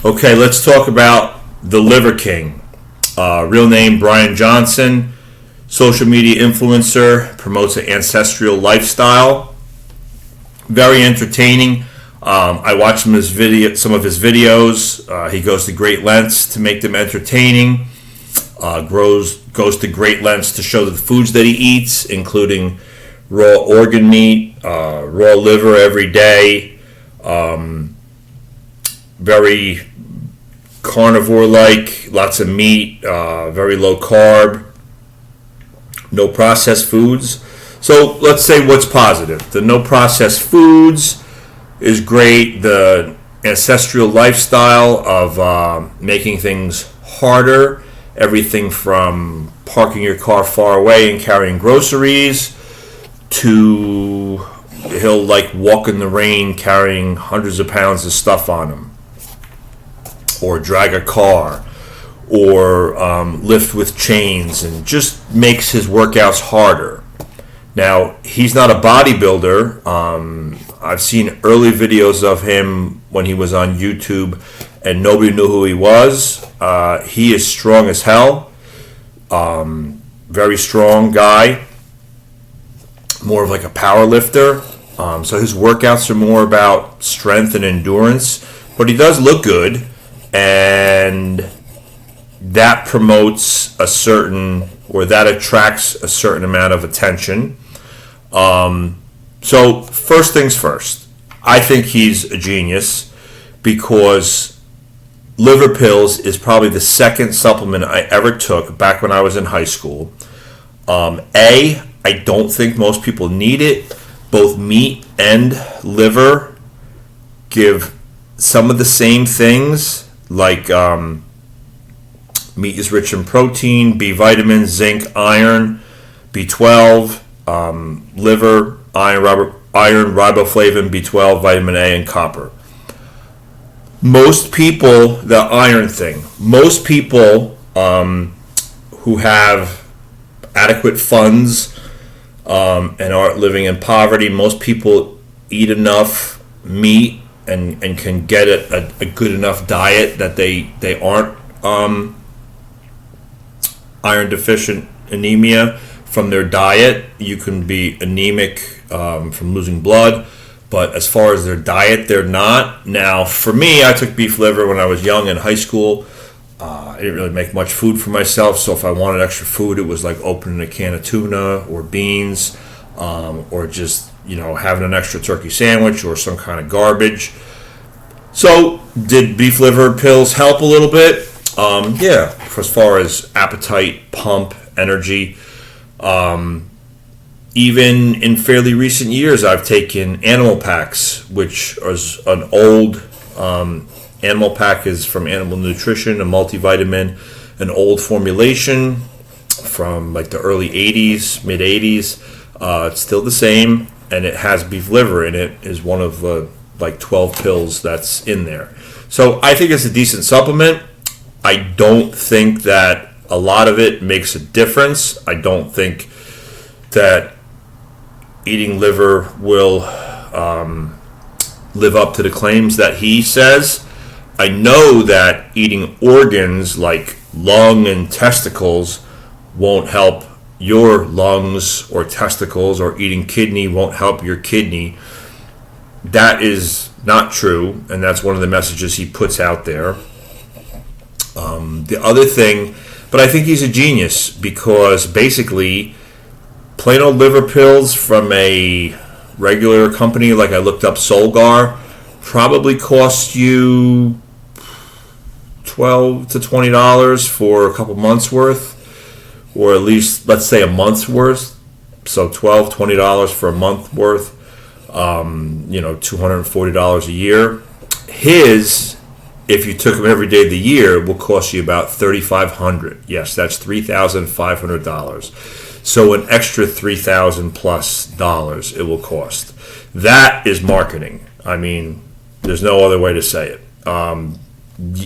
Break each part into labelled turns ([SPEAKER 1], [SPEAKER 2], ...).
[SPEAKER 1] Okay, let's talk about the Liver King. Real name Brian Johnson, social media influencer, promotes an ancestral lifestyle. Very entertaining. I watch some of his videos. He goes to great lengths to make them entertaining. Goes to great lengths to show the foods that he eats, including raw organ meat, raw liver every day. Very carnivore-like, lots of meat, very low carb, no processed foods. So let's say what's positive. The no processed foods is great. The ancestral lifestyle of making things harder, everything from parking your car far away and carrying groceries to he'll like walk in the rain carrying hundreds of pounds of stuff on him, or drag a car, or lift with chains, and just makes his workouts harder. Now, he's not a bodybuilder. I've seen early videos of him when he was on YouTube, and nobody knew who he was. He is strong as hell. Very strong guy. More of like a power lifter. So his workouts are more about strength and endurance, but he does look good. And that promotes that attracts a certain amount of attention. So first things first, I think he's a genius because liver pills is probably the second supplement I ever took back when I was in high school. I don't think most people need it. Both meat and liver give some of the same things. Like meat is rich in protein, B vitamins, zinc, iron, B12, liver, iron, riboflavin, B12, vitamin A, and copper. Most people who have adequate funds and aren't living in poverty, most people eat enough meat and can get a good enough diet that they aren't iron deficient anemia from their diet. You can be anemic from losing blood, but as far as their diet, they're not. Now, for me, I took beef liver when I was young in high school. I didn't really make much food for myself, so if I wanted extra food, it was like opening a can of tuna or beans, or just having an extra turkey sandwich or some kind of garbage. So, did beef liver pills help a little bit? Yeah, for as far as appetite, pump, energy. Even in fairly recent years, I've taken animal packs, which is an old animal pack is from Animal Nutrition, a multivitamin, an old formulation from like the early 80s, mid 80s. It's still the same, and it has beef liver in it. Is one of the like 12 pills that's in there. So I think it's a decent supplement. I don't think that a lot of it makes a difference. I don't think that eating liver will live up to the claims that he says. I know that eating organs like lung and testicles won't help your lungs or testicles, or eating kidney won't help your kidney. That is not true, and that's one of the messages he puts out there. The other thing, but I think he's a genius because basically plain old liver pills from a regular company, like I looked up Solgar, probably cost you $12 to $20 for a couple months worth, or at least let's say a month's worth. So $12, $20 for a month worth, $240 a year. His, if you took them every day of the year, will cost you about $3,500. Yes, that's $3,500. So an extra $3,000 plus dollars it will cost. That is marketing. I mean, there's no other way to say it.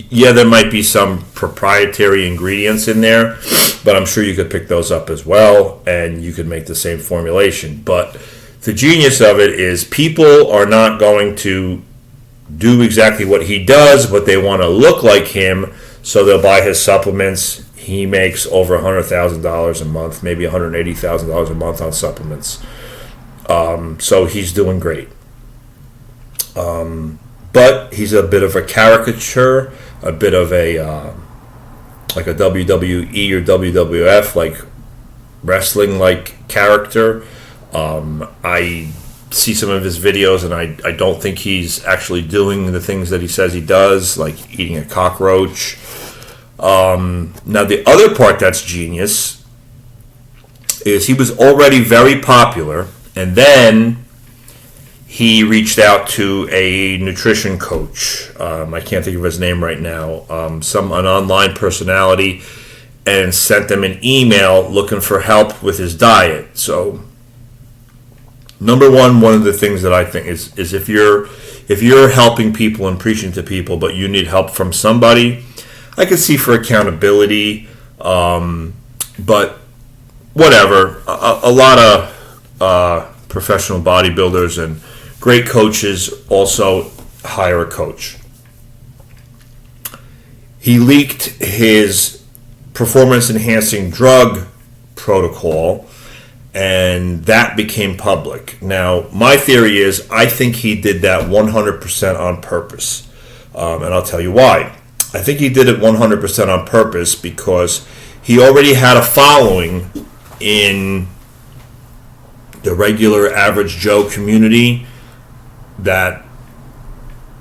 [SPEAKER 1] Yeah, there might be some proprietary ingredients in there, but I'm sure you could pick those up as well, and you could make the same formulation. But the genius of it is people are not going to do exactly what he does, but they want to look like him, so they'll buy his supplements. He makes over $100,000 a month, maybe $180,000 a month on supplements. So he's doing great. But he's a bit of a caricature, a bit of a like a WWE or WWF, like wrestling like character. I see some of his videos, and I don't think he's actually doing the things that he says he does, like eating a cockroach. Now, the other part that's genius is he was already very popular, and then he reached out to a nutrition coach. I can't think of his name right now. An online personality, and sent them an email looking for help with his diet. So, number one of the things that I think is if you're helping people and preaching to people, but you need help from somebody, I could see for accountability, but whatever. A lot of professional bodybuilders and great coaches also hire a coach. He leaked his performance-enhancing drug protocol, and that became public. Now, my theory is I think he did that 100% on purpose, and I'll tell you why. I think he did it 100% on purpose because he already had a following in the regular average Joe community that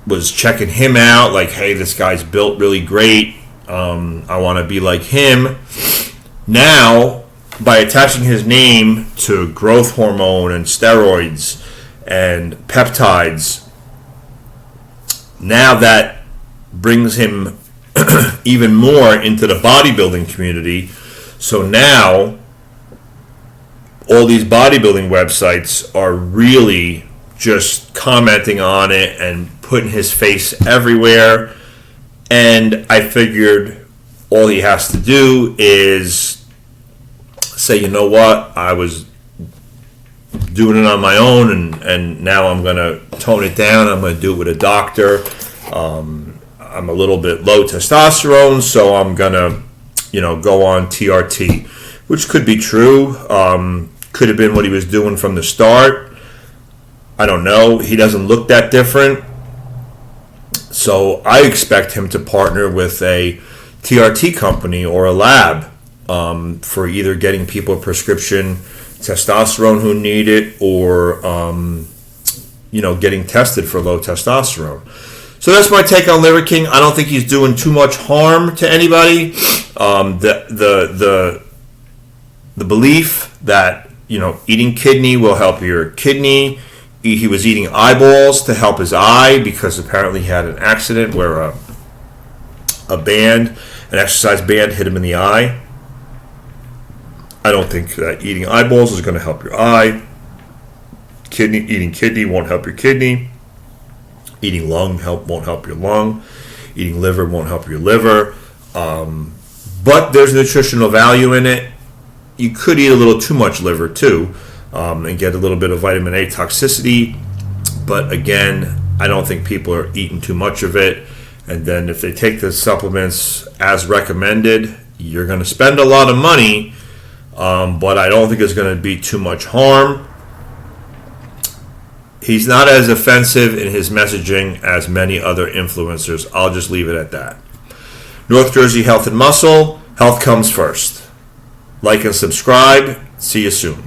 [SPEAKER 1] was checking him out, like, hey, this guy's built really great. I want to be like him. Now, by attaching his name to growth hormone and steroids and peptides, now that brings him even more into the bodybuilding community. So now all these bodybuilding websites are really just commenting on it and putting his face everywhere. And I figured all he has to do is say, you know what, I was doing it on my own, and now I'm going to tone it down. I'm going to do it with a doctor. I'm a little bit low testosterone, so I'm going to, go on TRT, which could be true. Could have been what he was doing from the start. I don't know. He doesn't look that different. So I expect him to partner with a TRT company or a lab for either getting people prescription testosterone who need it, or getting tested for low testosterone. So that's my take on Liver King. I don't think he's doing too much harm to anybody. The belief that eating kidney will help your kidney. He was eating eyeballs to help his eye because apparently he had an accident where an exercise band hit him in the eye. I don't think that eating eyeballs is going to help your eye. Eating kidney won't help your kidney. Eating lung won't help your lung. Eating liver won't help your liver. But there's nutritional value in it. You could eat a little too much liver too, and get a little bit of vitamin A toxicity. But again, I don't think people are eating too much of it. And then if they take the supplements as recommended, you're going to spend a lot of money, but I don't think it's going to be too much harm. He's not as offensive in his messaging as many other influencers. I'll just leave it at that. North Jersey Health and Muscle. Health comes first. Like and subscribe. See you soon.